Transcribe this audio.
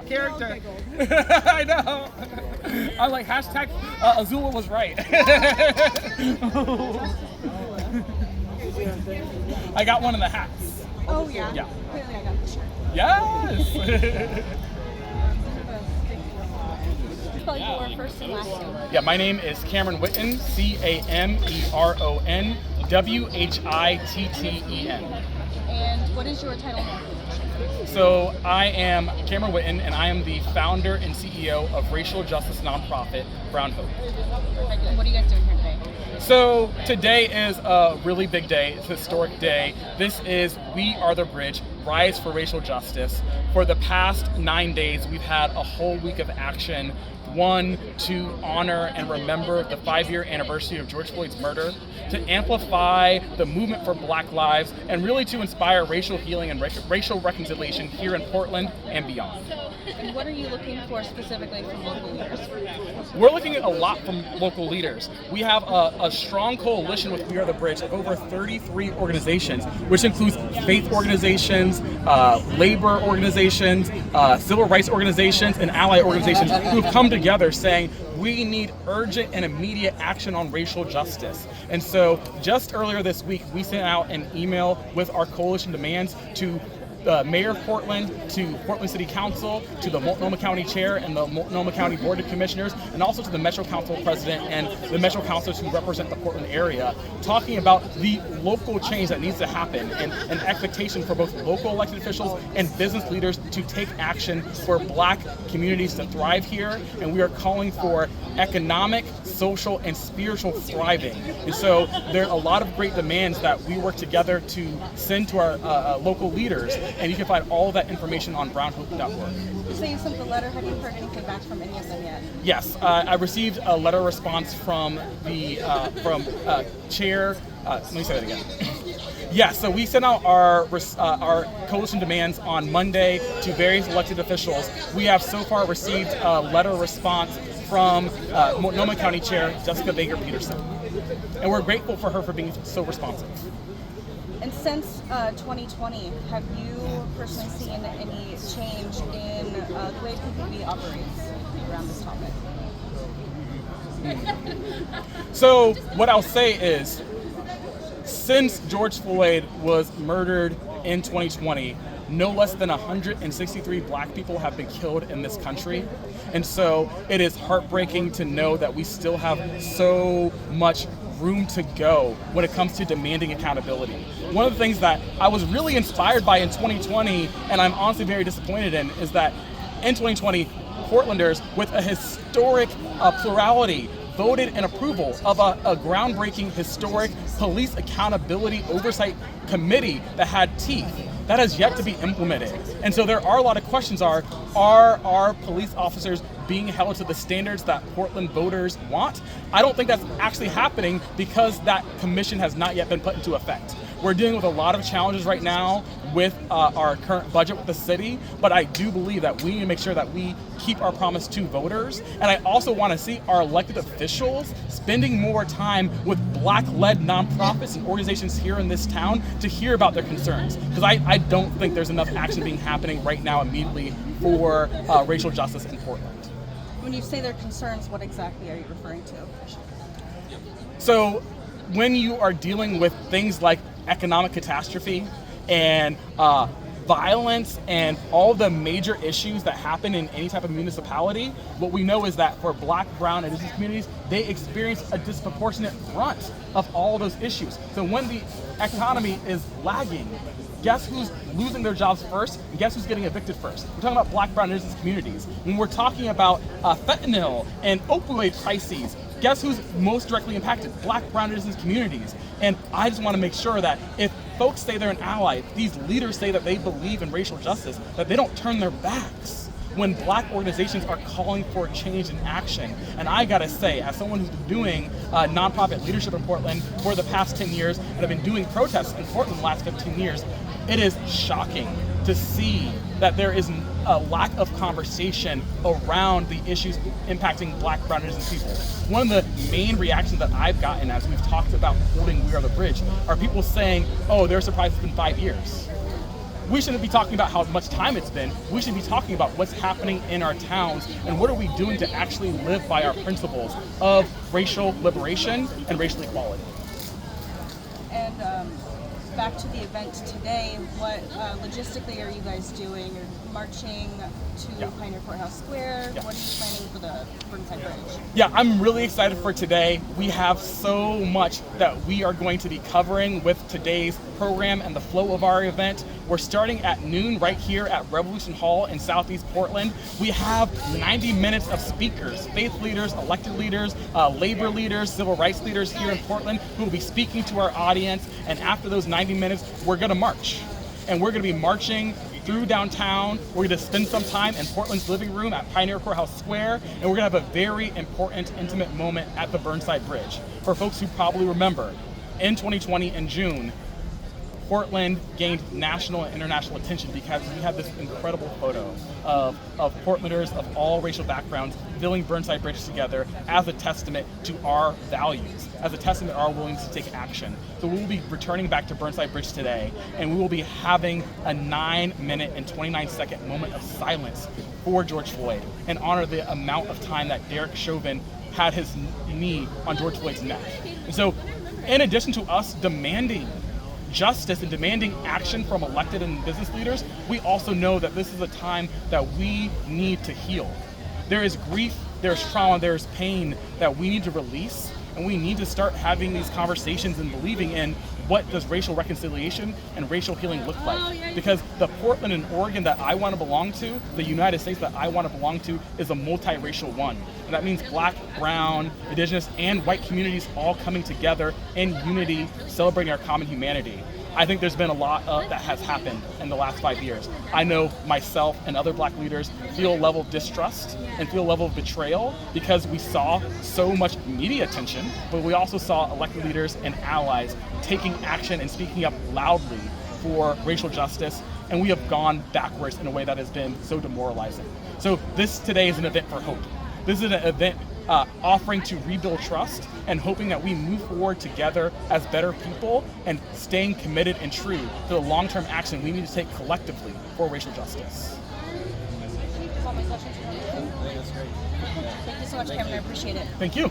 character. I know. I'm like, hashtag Azula was right. I got one of the hats. Oh, yeah? Yeah. Clearly I got the shirt. Yes. Spell your first and last name. Yeah, my name is Cameron Whitten, CameronWhitten. And what is your title now? So I am Cameron Whitten, and I am the founder and CEO of racial justice nonprofit Brown Hope. Perfect. And what are you guys doing here today? So today is a really big day. It's a historic day. This is We Are the Bridge, Rise for Racial Justice. For the past 9 days, we've had a whole week of action. One, to honor and remember the 5-year anniversary of George Floyd's murder, to amplify the movement for Black lives, and really to inspire racial healing and racial reconciliation here in Portland and beyond. And what are you looking for specifically from local leaders? We're looking at a lot from local leaders. We have a strong coalition with We Are the Bridge of over 33 organizations, which includes faith organizations, labor organizations, civil rights organizations, and ally organizations who've come together saying we need urgent and immediate action on racial justice. And so just earlier this week, we sent out an email with our coalition demands to the Mayor of Portland, to Portland City Council, to the Multnomah County Chair and the Multnomah County Board of Commissioners, and also to the Metro Council President and the Metro Councilors who represent the Portland area, talking about the local change that needs to happen and an expectation for both local elected officials and business leaders to take action for Black communities to thrive here. And we are calling for economic, social, and spiritual thriving. And so there are a lot of great demands that we work together to send to our local leaders. And you can find all of that information on brownhope.org. So you sent the letter. Have you heard anything back from any of them yet? Yes, I received a letter response from the Chair. Let me say that again. Yes, so we sent out our coalition demands on Monday to various elected officials. We have so far received a letter response from Multnomah County Chair Jessica Baker-Peterson, and we're grateful for her for being so responsive. And since 2020, have you personally seen any change in the way PPB operates around this topic? So what I'll say is, since George Floyd was murdered in 2020, no less than 163 Black people have been killed in this country. And so it is heartbreaking to know that we still have so much room to go when it comes to demanding accountability. One of the things that I was really inspired by in 2020, and I'm honestly very disappointed in, is that in 2020, Portlanders with a historic plurality voted in approval of a groundbreaking, historic police accountability oversight committee that had teeth. That has yet to be implemented. And so there are a lot of questions are our police officers being held to the standards that Portland voters want? I don't think that's actually happening because that commission has not yet been put into effect. We're dealing with a lot of challenges right now with our current budget with the city, but I do believe that we need to make sure that we keep our promise to voters. And I also want to see our elected officials spending more time with Black-led nonprofits and organizations here in this town to hear about their concerns. Because I don't think there's enough action being happening right now immediately for racial justice in Portland. When you say their concerns, what exactly are you referring to? So when you are dealing with things like economic catastrophe and violence and all the major issues that happen in any type of municipality, what we know is that for Black, brown, and indigenous communities, they experience a disproportionate brunt of all those issues. So when the economy is lagging, guess who's losing their jobs first? And guess who's getting evicted first? We're talking about Black, brown, and indigenous communities. When we're talking about fentanyl and opioid crises, guess who's most directly impacted? Black, brown, and indigenous communities. And I just want to make sure that if folks say they're an ally, if these leaders say that they believe in racial justice, that they don't turn their backs when Black organizations are calling for change and action. And I gotta say, as someone who's been doing nonprofit leadership in Portland for the past 10 years, and have been doing protests in Portland the last 15 years, it is shocking to see that there is a lack of conversation around the issues impacting Black, brown, and indigenous people. One of the main reactions that I've gotten as we've talked about holding We Are the Bridge are people saying, oh, they're surprised it's been 5 years. we shouldn't be talking about how much time it's been. We should be talking about what's happening in our towns and what are we doing to actually live by our principles of racial liberation and racial equality. And back to the event today, what logistically are you guys doing? You're marching to Pioneer Courthouse Square. What are you planning for the Burnside Bridge? Yeah, I'm really excited for today. We have so much that we are going to be covering with today's program and the flow of our event. We're starting at noon right here at Revolution Hall in Southeast Portland. We have 90 minutes of speakers, faith leaders, elected leaders, labor leaders, civil rights leaders here in Portland who will be speaking to our audience. And after those 90 minutes, we're gonna march. And we're gonna be marching through downtown. We're gonna spend some time in Portland's living room at Pioneer Courthouse Square, and we're gonna have a very important, intimate moment at the Burnside Bridge. For folks who probably remember, in 2020 in June, Portland gained national and international attention because we had this incredible photo of Portlanders of all racial backgrounds filling Burnside Bridge together as a testament to our values, as a testament to our willingness to take action. So we will be returning back to Burnside Bridge today, and we will be having a 9-minute and 29-second moment of silence for George Floyd and honor the amount of time that Derek Chauvin had his knee on George Floyd's neck. And so in addition to us demanding justice and demanding action from elected and business leaders, we also know that this is a time that we need to heal. There is grief, there's trauma, there's pain that we need to release, and we need to start having these conversations and believing in what does racial reconciliation and racial healing look like. Because the Portland and Oregon that I want to belong to, the United States that I want to belong to, is a multiracial one. And that means Black, brown, indigenous, and white communities all coming together in unity, celebrating our common humanity. I think there's been a lot that has happened in the last 5 years. I know myself and other Black leaders feel a level of distrust and feel a level of betrayal because we saw so much media attention, but we also saw elected leaders and allies taking action and speaking up loudly for racial justice, and we have gone backwards in a way that has been so demoralizing. So this today is an event for hope. This is an event offering to rebuild trust and hoping that we move forward together as better people and staying committed and true to the long-term action we need to take collectively for racial justice. Thank you so much, Kevin. I appreciate it. Thank you.